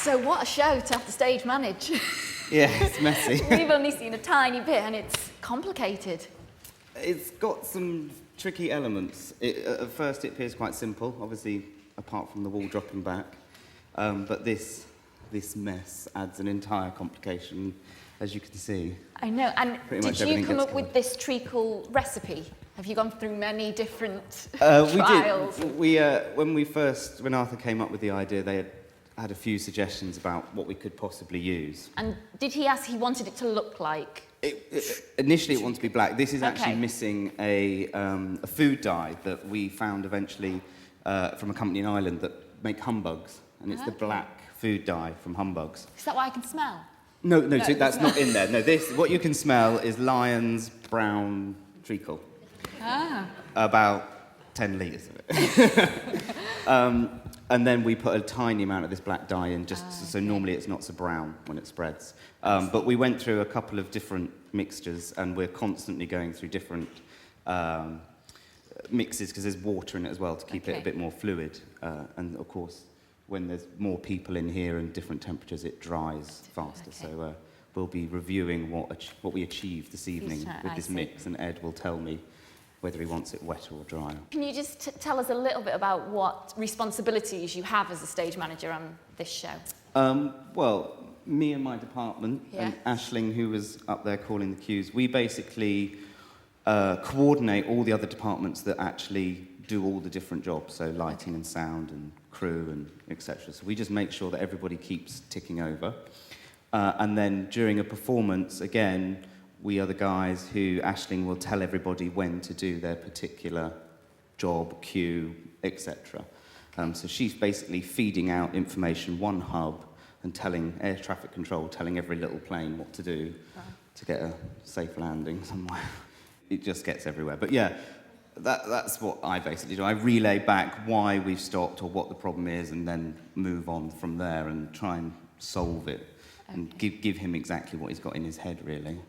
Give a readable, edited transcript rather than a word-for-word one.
So what a show to have to stage manage. Yeah, it's messy. We've only seen a tiny bit and it's complicated. It's got some tricky elements. At first it appears quite simple, obviously, apart from the wall dropping back. But this mess adds an entire complication, as you can see. I know. And did you come up with covered. this treacle recipe? Have you gone through many different trials? We did. When Arthur came up with the idea, they had a few suggestions about what we could possibly use. And did he ask he wanted it to look like? Initially, it wanted to be black. This is actually Okay. missing a food dye that we found eventually from a company in Ireland that make humbugs, and it's the black food dye from humbugs. Is that what I can smell? No, so that's not in there. No, what you can smell is Lion's brown treacle. Ah. About 10 litres of it. And then we put a tiny amount of this black dye in, so normally it's not so brown when it spreads. But we went through a couple of different mixtures, and we're constantly going through different mixes because there's water in it as well to keep it a bit more fluid. And of course, when there's more people in here and different temperatures, it dries faster. So we'll be reviewing what we achieved this evening with this mix, and Ed will tell me whether he wants it wet or dry. Can you just tell us a little bit about what responsibilities you have as a stage manager on this show? Well, me and my department, and Aisling, who was up there calling the cues, we basically coordinate all the other departments that actually do all the different jobs, so lighting and sound and crew and etc. So we just make sure that everybody keeps ticking over. And then during a performance, again, we are the guys who Aisling will tell everybody when to do their particular job, cue, etc. So she's basically feeding out information, one hub, and telling air traffic control, telling every little plane what to do to get a safe landing somewhere. It just gets everywhere. But yeah, that's what I basically do. I relay back why we've stopped or what the problem is, and then move on from there and try and solve it and give him exactly what he's got in his head, really.